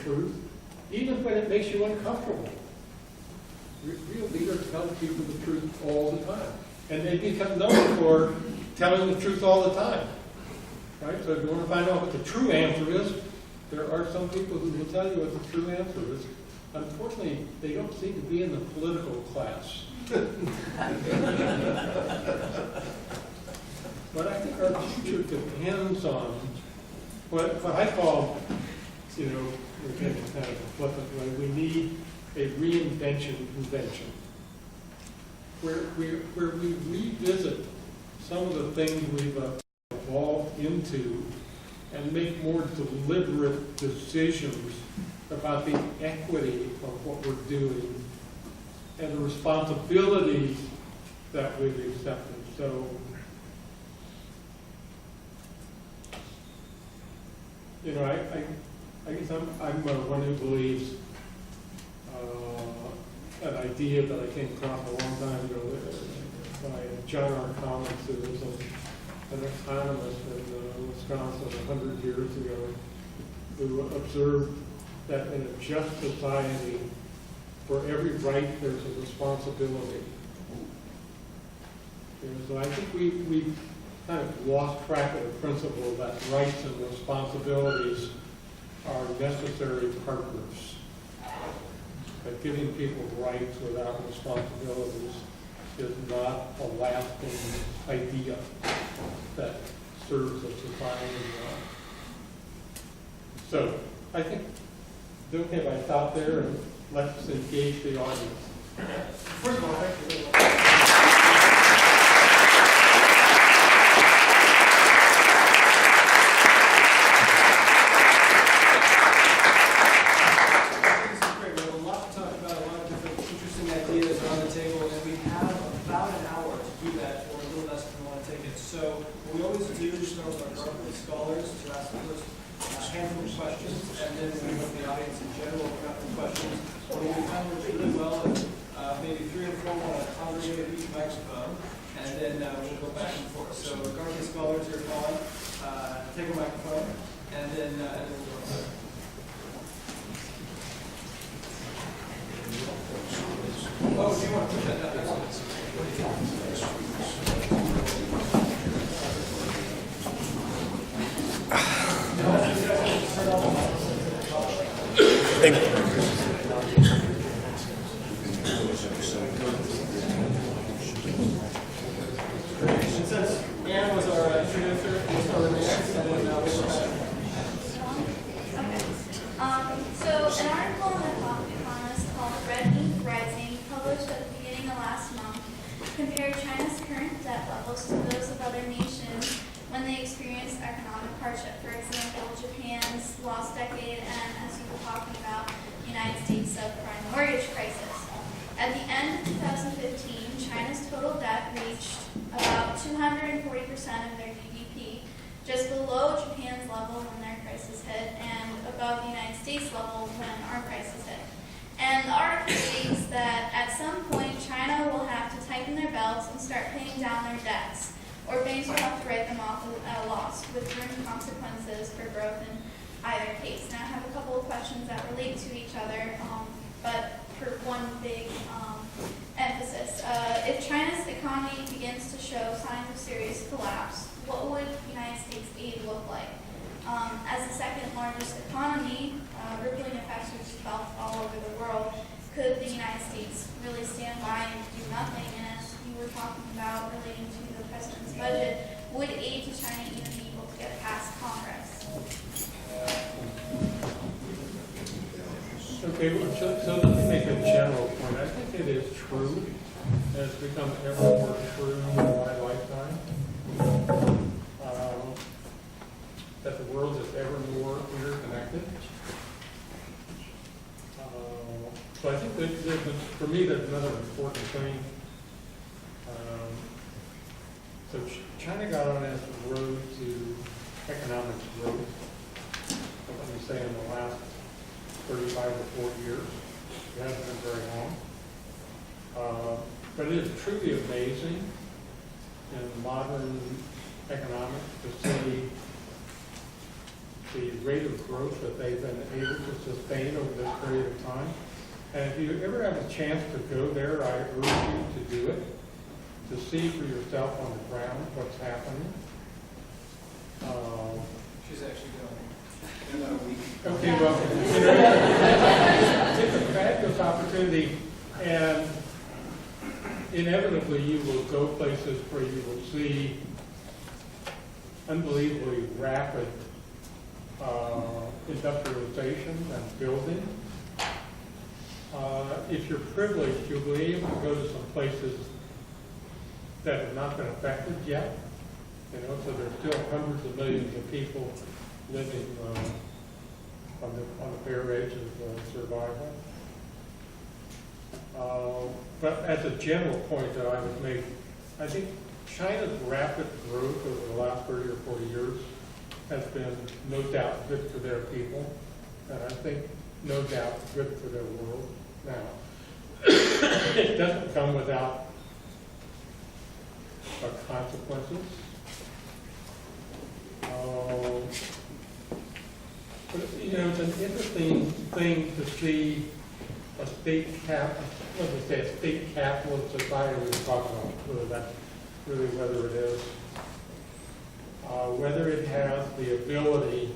truth, even when it makes you uncomfortable. Real leaders tell people the truth all the time. And they become known for telling the truth all the time. Right? So if you want to find out what the true answer is, there are some people who will tell you what the true answer is. Unfortunately, they don't seem to be in the political class. But I think our future depends on what I call, again, kind of a flippant way, we need a reinvention convention where we revisit some of the things we've evolved into and make more deliberate decisions about the equity of what we're doing and the responsibilities that we've accepted. So, I guess I'm one who believes an idea that I came across a long time ago by John R. Collins, who was an economist in Wisconsin 100 years ago, who observed that in a just society, for every right there's a responsibility. So I think we've kind of lost track of the principle that rights and responsibilities are necessary partners. But giving people rights without responsibilities is not a lasting idea that serves a society well. So I think it's okay if I stop there and let's engage the audience. First of all, thank you very much. So what we always do is start with our Garfield scholars to ask the first handful of questions, and then we go to the audience in general for a couple of questions. What we found works really well is maybe 3 or 4 want to congregate at each microphone, and then we'll go back and forth. So Garfield scholars are calling, take a microphone, and then we'll go back. Oh, do you want to put that down? Since Anne was our introducer, we'll start with next, and then we'll go back. So an article in The Economist called Red Ink Rising, published at the beginning of last month, compared China's current debt levels to those of other nations when they experienced economic hardship. For example, Japan's lost decade and, as you were talking about, the United States subprime mortgage crisis. At the end of 2015, China's total debt reached about 240% of their GDP, just below Japan's level when their crisis hit, and above the United States level when our crisis hit. And the article states that at some point, China will have to tighten their belts and start paying down their debts, or banks will have to write them off at a loss, with grim consequences for growth in either case. Now, I have a couple of questions that relate to each other, but for one big emphasis. If China's economy begins to show signs of serious collapse, what would United States aid look like? As the second largest economy, rippling effects would be felt all over the world. Could the United States really stand by and do nothing? And as you were talking about relating to the president's budget, would aid to China even be able to get past Congress? Okay, well, so let me make a general point. I think it is true, and it's become ever more true in my lifetime, that the world is ever more interconnected. So I think that for me, there's another important thing. So China got on its road to economic growth, let me say, in the last 35 or 40 years. It hasn't been very long. But it is truly amazing in modern economics to see the rate of growth that they've been able to sustain sustain over this period of time. And if you ever have a chance to go there, I urge you to do it, to see for yourself on the ground what's happening. She's actually going in about a week. Okay, well, it's a fabulous opportunity, and inevitably you will go places where you will see unbelievably rapid industrialization and building. If you're privileged, you'll be able to go to some places that have not been affected yet. You know, so there's still hundreds of millions of people living on the bare edge of survival. But as a general point that I would make, I think China's rapid growth over the last 30 or 40 years has been no doubt good for their people, and I think no doubt good for their world now. It doesn't come without consequences. But, you know, it's an interesting thing to see a state capitalist society we talk about, whether that's really whether it is, whether it has the ability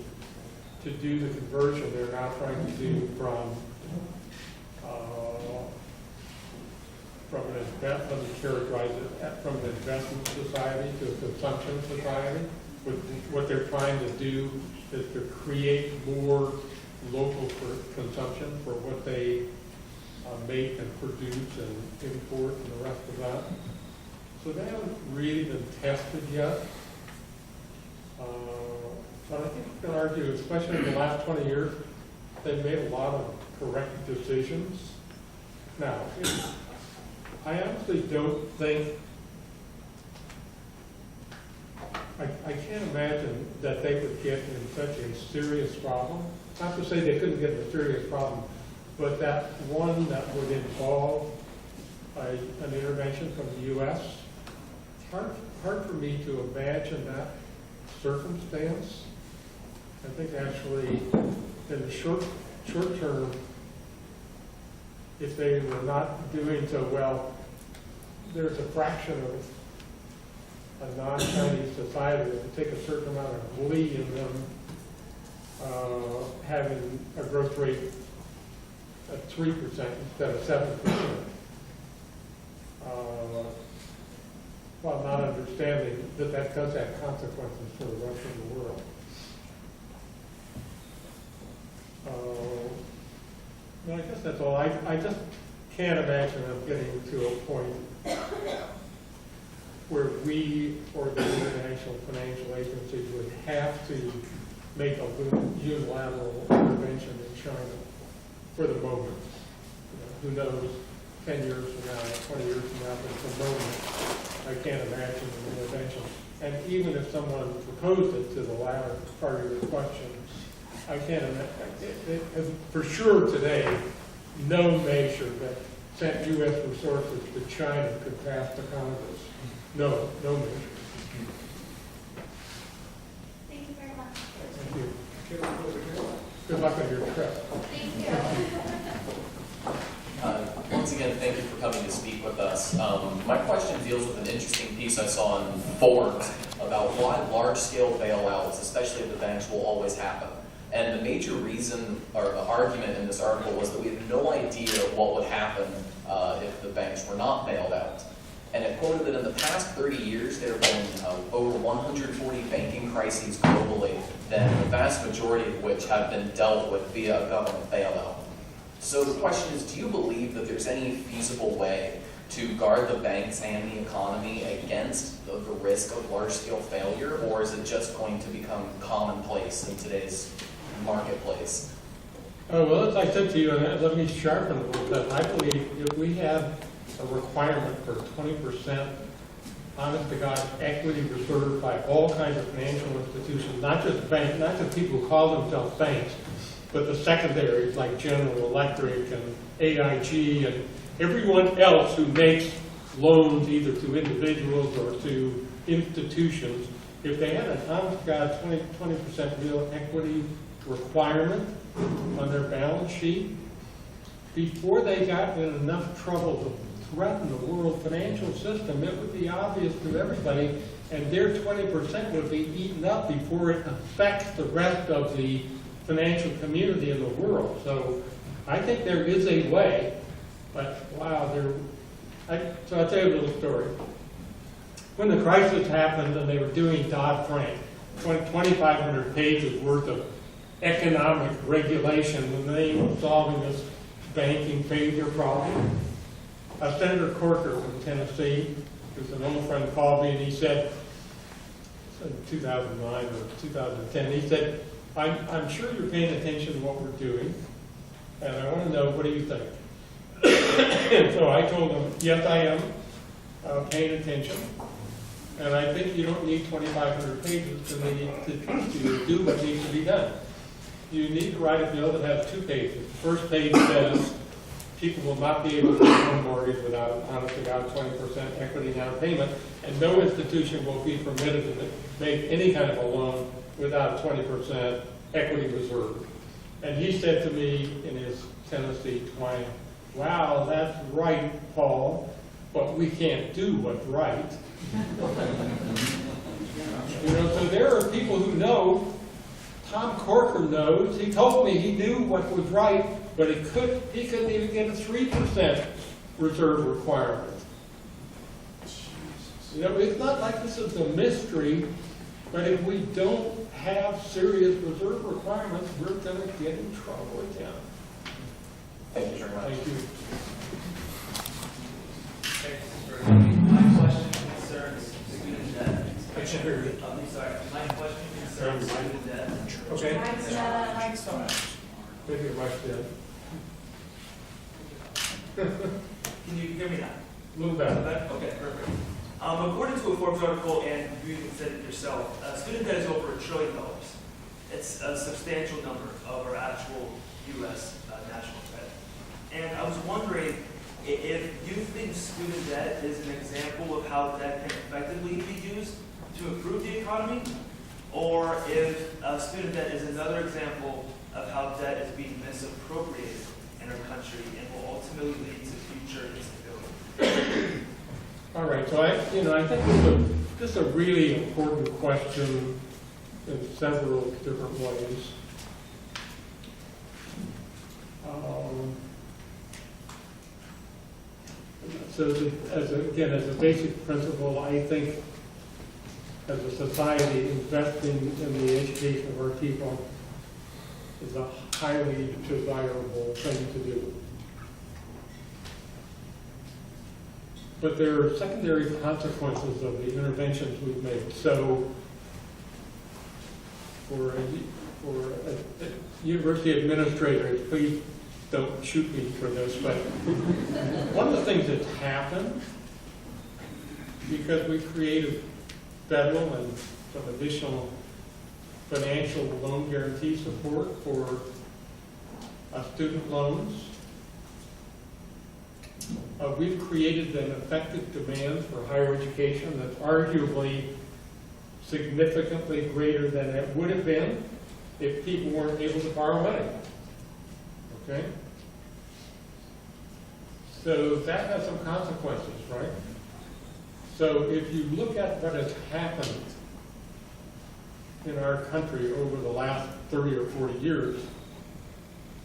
to do the conversion they're now trying to do from an investment, let me characterize it, from an investment society to a consumption society. What they're trying to do is to create more local consumption for what they make and produce and import and the rest of that. So they haven't really been tested yet. But I think you can argue, especially in the last 20 years, they've made a lot of correct decisions. Now, I honestly don't think, I can't imagine that they would get in such a serious problem. Not to say they couldn't get in a serious problem, but that one that would involve an intervention from the U.S., hard for me to imagine that circumstance. I think actually in the short term, if they were not doing so well, there's a fraction of a non-Chinese society that would take a certain amount of glee in them having a growth rate of 3% instead of 7%, while not understanding that that does have consequences for the rest of the world. I guess that's all. I just can't imagine them getting to a point where we or the international financial agencies would have to make a unilateral intervention in China for the moment. You know, who knows, 10 years from now, 20 years from now, but for the moment, I can't imagine an intervention. And even if someone proposed it to the latter part of your question, I can't imagine, for sure today, no measure that sent U.S. resources to China could pass the Congress. No measure. Thank you very much. Thank you. Good luck on your trip. Thank you. Once again, thank you for coming to speak with us. My question deals with an interesting piece I saw in Forbes about why large-scale bailouts, especially at the banks, will always happen. And the major reason or the argument in this article was that we have no idea what would happen if the banks were not bailed out. And it quoted that in the past 30 years, there have been over 140 banking crises globally, then the vast majority of which have been dealt with via a government bailout. So the question is, do you believe that there's any feasible way to guard the banks and the economy against the risk of large-scale failure, or is it just going to become commonplace in today's marketplace? Well, as I said to you, and let me sharpen a little bit, I believe if we have a requirement for 20%, honest to God, equity reserved by all kinds of financial institutions, not just banks, not just people who call themselves banks, but the secondaries like General Electric and AIG and everyone else who makes loans either to individuals or to institutions, if they had an honest to God 20% real equity requirement, on their balance sheet before they got in enough trouble to threaten the world financial system. It would be obvious to everybody, and their 20% would be eaten up before it affects the rest of the financial community in the world. So I think there is a way, but wow, so I'll tell you a little story. When the crisis happened and they were doing Dodd-Frank, 2,500 pages worth of economic regulation in the name of solving this banking failure problem, Senator Corker from Tennessee, who's an old friend, called me and he said, in 2009 or 2010, he said, I'm sure you're paying attention to what we're doing, and I want to know, what do you think? And so I told him, yes, I am paying attention, and I think you don't need 2,500 pages to do what needs to be done. You need to write a bill that has 2 pages. The first page says people will not be able to get a home mortgage without, honestly, without 20% equity down payment, and no institution will be permitted to make any kind of a loan without 20% equity reserve. And he said to me in his Tennessee twang, wow, that's right, Paul, but we can't do what's right. So there are people who know. Tom Corker knows. He told me he knew what was right, but he couldn't even get a 3% reserve requirement. It's not like this is a mystery, but if we don't have serious reserve requirements, we're going to get in trouble again. Thank you very much. Thank you. My question concerns student debt. I should hear you. I'm sorry, my question concerns student debt. Okay. Mike's Maybe your mic's dead. Can you hear me now? A little better. Okay, perfect. According to a Forbes article, and you even said it yourself, student debt is over $1 trillion. It's a substantial number of our actual U.S. national debt. And I was wondering if you think student debt is an example of how debt can effectively be used to improve the economy, or if student debt is another example of how debt is being misappropriated in our country and will ultimately lead to future instability. All right, so I think this is a really important question in several different ways. So as a basic principle, I think as a society, investing in the education of our people is a highly desirable thing to do. But there are secondary consequences of the interventions we've made. So for university administrators, please don't shoot me for this, but one of the things that's happened, because we created federal and some additional financial loan guarantee support for student loans, we've created an effective demand for higher education that's arguably significantly greater than it would have been if people weren't able to borrow money. Okay? So that has some consequences, right? So if you look at what has happened in our country over the last 30 or 40 years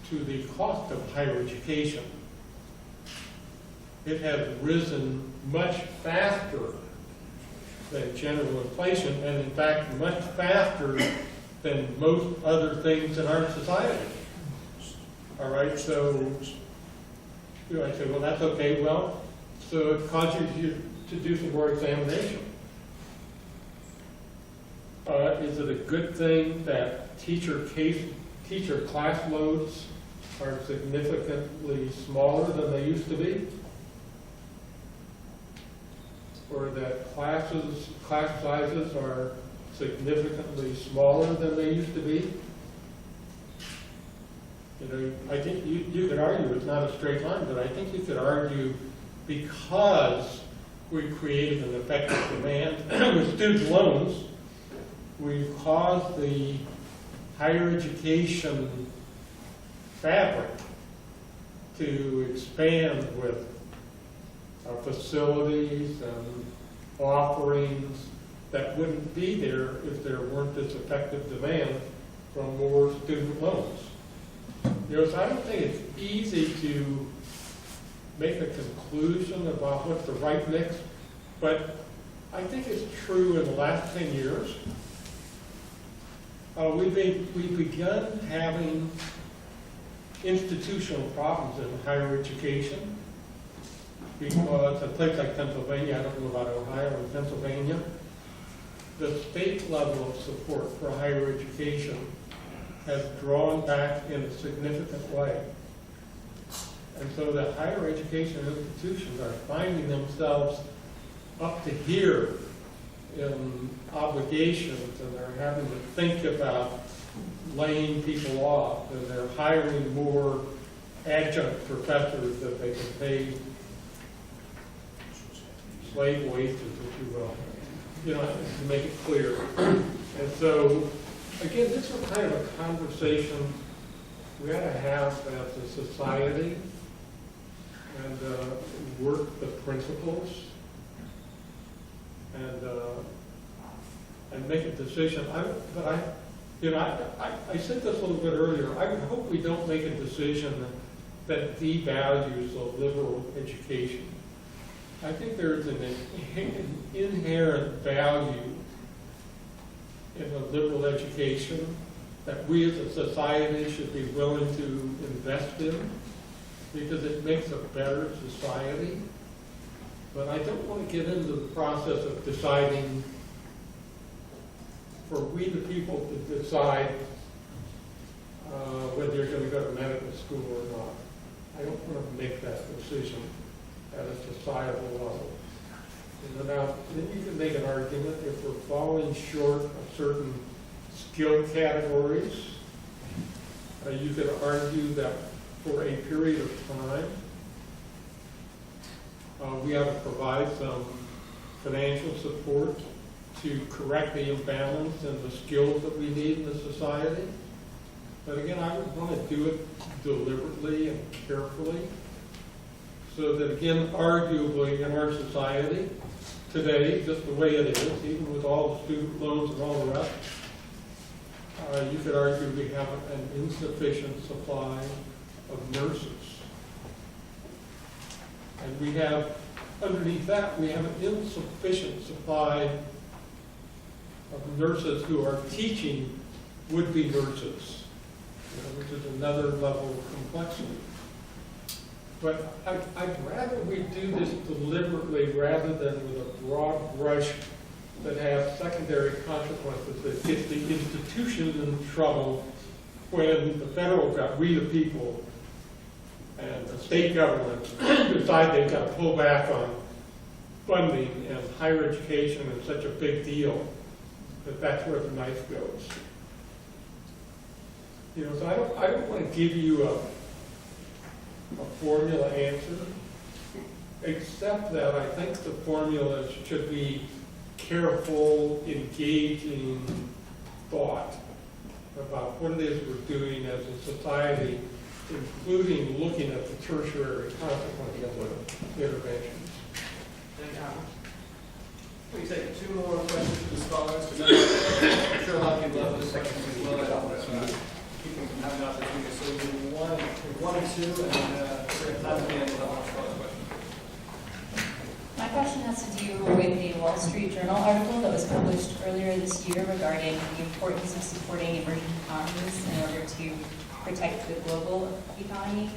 to the cost of higher education, it has risen much faster than general inflation, and in fact much faster than most other things in our society. All right, so I say, well, that's okay. Well, so it causes you to do some more examination. Is it a good thing that teacher class loads are significantly smaller than they used to be? Or that class sizes are significantly smaller than they used to be? I think you could argue it's not a straight line, but I think you could argue because we created an effective demand with student loans, we've caused the higher education fabric to expand with our facilities and offerings that wouldn't be there if there weren't this effective demand from more student loans. You know, so I don't think it's easy to make a conclusion about what's the right mix, but I think it's true in the last 10 years. We've begun having institutional problems in higher education because a place like Pennsylvania, I don't know about Ohio and Pennsylvania, the state level of support for higher education has drawn back in a significant way. And so the higher education institutions are finding themselves up to here in obligations, and they're having to think about laying people off, and they're hiring more adjunct professors that they can pay slave wages, if you will, you know, to make it clear. And so, again, this is kind of a conversation we ought to have as a society, and work the principles, and make a decision. I said this a little bit earlier. I would hope we don't make a decision that devalues a liberal education. I think there's an inherent value in a liberal education that we as a society should be willing to invest in, because it makes a better society. But I don't want to get into the process of deciding for we the people to decide whether you're going to go to medical school or not. I don't want to make that decision at a societal level. You know, now, then you can make an argument if we're falling short of certain skill categories. You could argue that for a period of time, we have to provide some financial support to correct the imbalance in the skills that we need in the society. But again, I would want to do it deliberately and carefully, so that again, arguably in our society today, just the way it is, even with all the student loans and all the rest, you could argue we have an insufficient supply of nurses. And we have, underneath that, we have an insufficient supply of nurses who are teaching would-be nurses, which is another level of complexity. But I'd rather we do this deliberately rather than with a broad brush that has secondary consequences that gets the institutions in trouble when the federal got we the people and the state government decide they've got to pull back on funding, and higher education is such a big deal that that's where the knife goes. You know, so I don't want to give you a formula answer, except that I think the formula should be careful, engaging thought about what it is we're doing as a society, including looking at the tertiary consequences of interventions. We take two more questions from the scholars, because I'm sure a lot of people have this section as well. Keep them from having an opportunity. So we'll do one and two, and time at the end, we'll have one scholar's question. My question has to do with a Wall Street Journal article that was published earlier this year regarding the importance of supporting emerging economies in order to protect the global economy.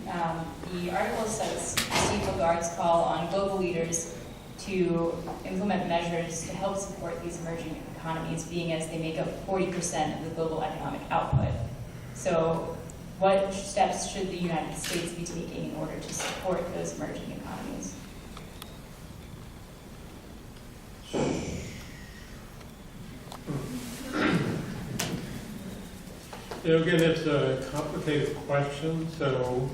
The article says Steve Lagarde's call on global leaders to implement measures to help support these emerging economies, being as they make up 40% of the global economic output. So what steps should the United States be taking in order to support those emerging economies? You know, again, it's a complicated question, so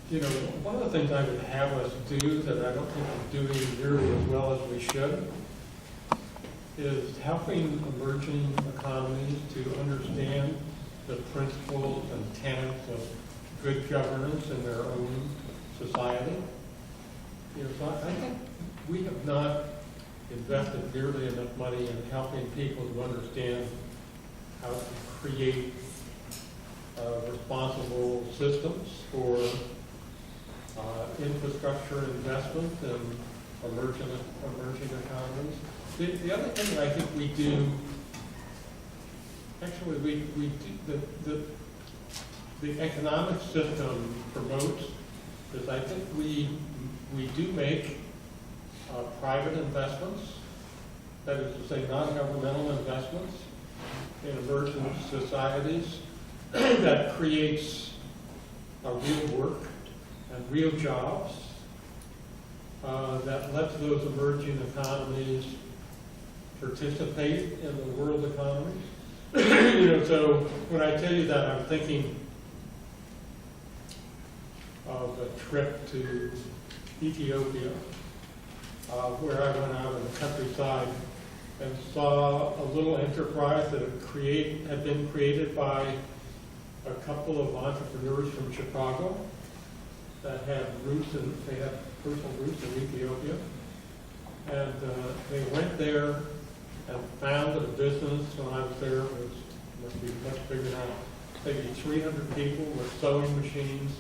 you know, one of the things I would have us do that I don't think we're doing nearly as well as we should is helping emerging economies to understand the principles and tenets of good governance in their own society. You know, so I think we have not invested nearly enough money in helping people to understand how to create responsible systems for infrastructure investment and emerging economies. The other thing I think we do, actually we do, the economic system promotes is I think we do make private investments, that is to say non-governmental investments in emerging societies that creates real work and real jobs, that lets those emerging economies participate in the world economies. You know, so when I tell you that, I'm thinking of a trip to Ethiopia, where I went out in the countryside and saw a little enterprise that had been created by a couple of entrepreneurs from Chicago that had personal roots in Ethiopia. And they went there and founded a business. When I was there, it must be much bigger now. Maybe 300 people with sewing machines,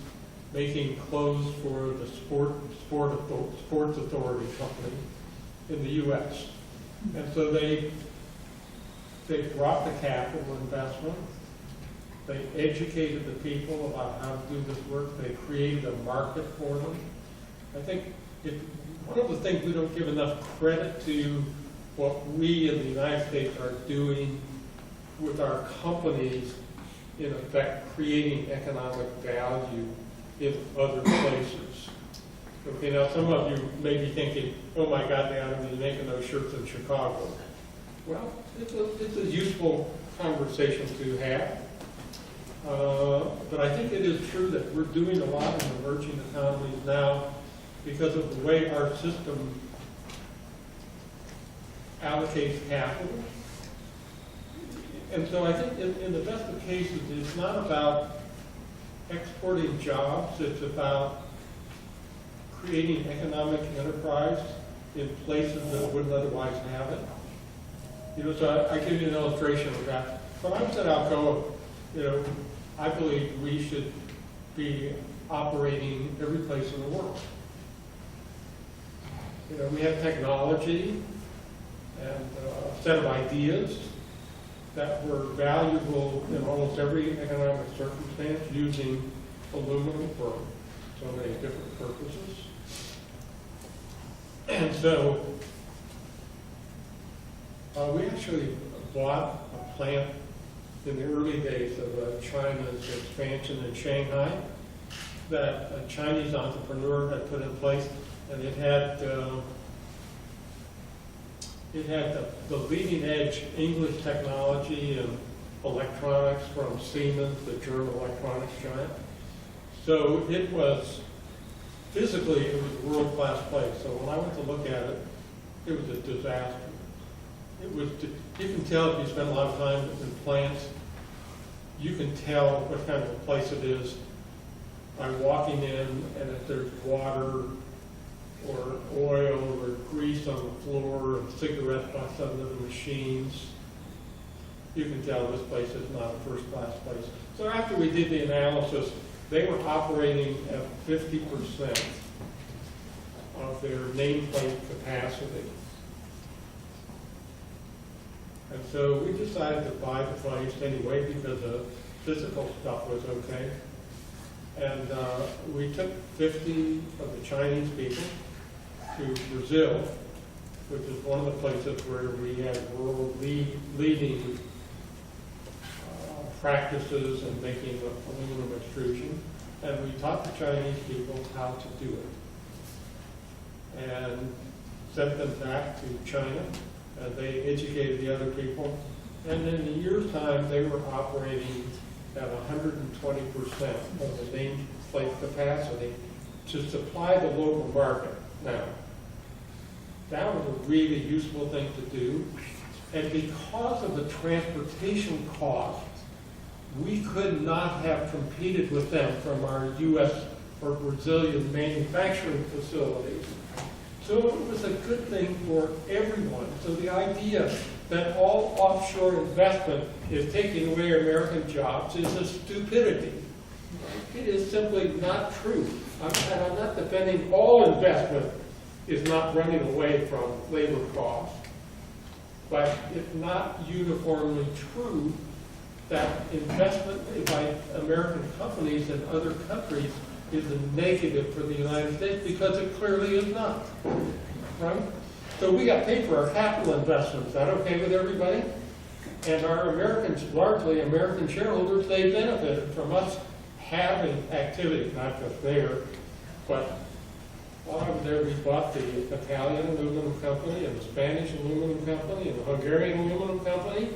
making clothes for the Sports Authority company in the U.S. And so they brought the capital investment. They educated the people about how to do this work. They created a market for them. I think one of the things we don't give enough credit to what we in the United States are doing with our companies, in effect, creating economic value in other places. Okay, now some of you may be thinking, oh my God, they ought to be making those shirts in Chicago. Well, it's a useful conversation to have. But I think it is true that we're doing a lot in emerging economies now because of the way our system allocates capital. And so I think in the best of cases, it's not about exporting jobs, it's about creating economic enterprise in places that wouldn't otherwise have it. You know, so I give you an illustration of that. When I was at Alcoa, you know, I believe we should be operating every place in the world. You know, we have technology and a set of ideas that were valuable in almost every economic circumstance, using aluminum for so many different purposes. And so we actually bought a plant in the early days of China's expansion in Shanghai that a Chinese entrepreneur had put in place, and it had the leading edge English technology and electronics from Siemens, the German electronics giant. So it was, physically, it was a world-class place. So when I went to look at it, it was a disaster. It was, you can tell if you spend a lot of time in plants, you can tell what kind of a place it is by walking in, and if there's water or oil or grease on the floor and cigarette butts under the machines, you can tell this place is not a first-class place. So after we did the analysis, they were operating at 50% of their nameplate capacity. And so we decided to buy the place anyway because the physical stuff was okay. And we took 50 of the Chinese people to Brazil, which is one of the places where we had world-leading practices in making aluminum extrusion. And we taught the Chinese people how to do it. And sent them back to China. They educated the other people. And in a year's time, they were operating at 120% of the nameplate capacity to supply the local market. Now, that was a really useful thing to do. And because of the transportation costs we could not have competed with them from our U.S. or Brazilian manufacturing facilities. So it was a good thing for everyone. So the idea that all offshore investment is taking away American jobs is a stupidity. It is simply not true. And I'm not defending all investment is not running away from labor costs. But it's not uniformly true that investment by American companies in other countries is a negative for the United States, because it clearly is not, right? So we got paid for our capital investments. Is that okay with everybody? And our Americans, largely American shareholders, they benefited from us having activity, not just there, but while I was there, we bought the Italian aluminum company and the Spanish aluminum company and the Hungarian aluminum company.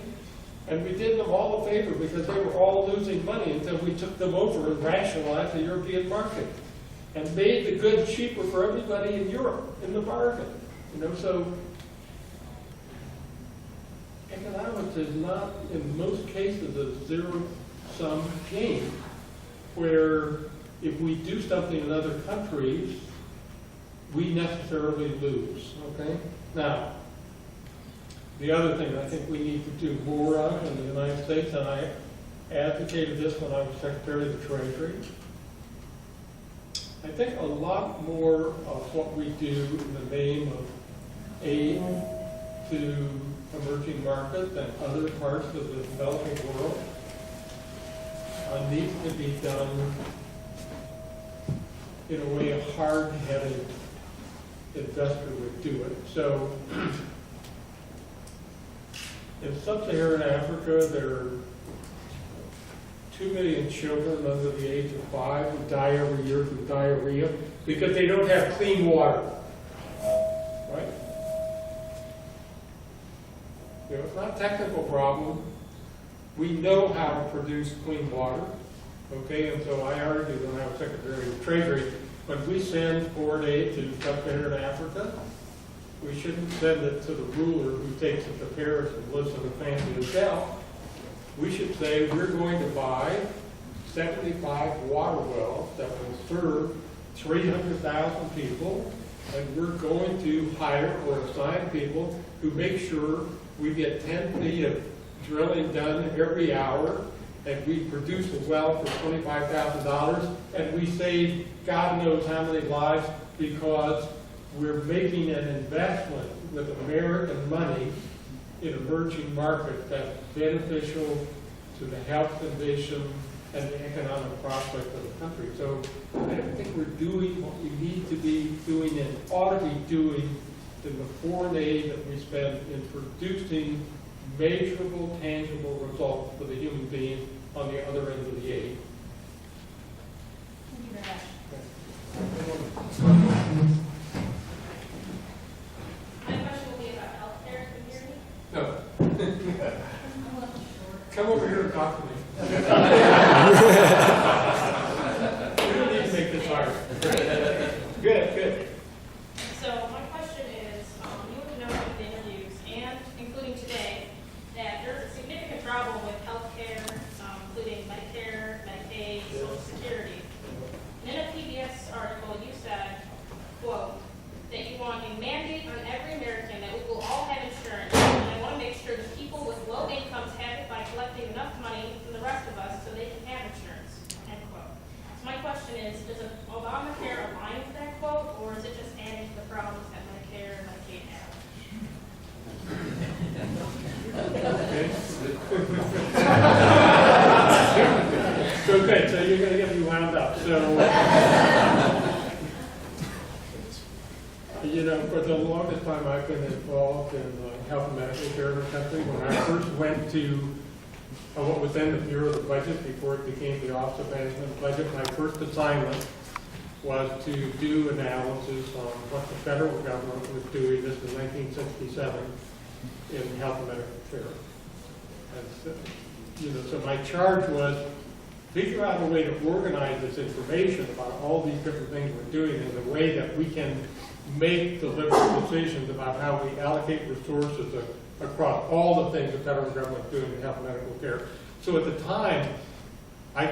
And we did them all a favor because they were all losing money until we took them over and rationalized the European market and made the goods cheaper for everybody in Europe in the bargain. You know, so economics is not, in most cases, a zero-sum game where if we do something in other countries, we necessarily lose, okay? Now, the other thing I think we need to do more of in the United States, and I advocated this when I was Secretary of the Treasury, I think a lot more of what we do in the name of aid to emerging markets and other parts of the developing world needs to be done in a way a hard-headed investor would do it. So in sub-Saharan Africa, there are 2 million children under the age of 5 who die every year from diarrhea because they don't have clean water, right? You know, it's not a technical problem. We know how to produce clean water, okay? And so I argued when I was Secretary of the Treasury, when we send foreign aid to sub-Saharan Africa, we shouldn't send it to the ruler who takes it to Paris and lives in a fancy hotel. We should say we're going to buy 75 water wells that will serve 300,000 people, and we're going to hire or assign people who make sure we get 10 feet of drilling done every hour, and we produce a well for $25,000, and we save God knows how many lives because we're making an investment with American money in emerging markets that's beneficial to the health condition and the economic prospect of the country. So I don't think we're doing what we need to be doing and ought to be doing in the foreign aid that we spend in producing measurable, tangible results for the human being on the other end of the aid. Thank you very much. My question will be about healthcare. Can you hear me? No. Come over here and talk to me. We don't need to make this hard. Good, good. So my question is, you would know from the interviews and including today that there's a significant problem with healthcare, including Medicare, Medicaid, Social Security. And in a PBS article, you said, quote, that you want a mandate on every American that we will all have insurance. And I want to make sure that people with low incomes have it by collecting enough money from the rest of us so they can have insurance, end quote. So my question is, does Obamacare align with that quote, or is it just adding to the problems that Medicare and Medicaid have? So good, so you're going to get me wound up. So, you know, for the longest time I've been involved in health and medical care in the country. When I first went to what was then the Bureau of the Budget before it became the Office of Management and Budget, my first assignment was to do analysis on what the federal government was doing, this was 1967, in health and medical care. And so, you know, so my charge was figure out a way to organize this information about all these different things we're doing in a way that we can make deliberate decisions about how we allocate resources across all the things the federal government is doing in health and medical care. So at the time, I found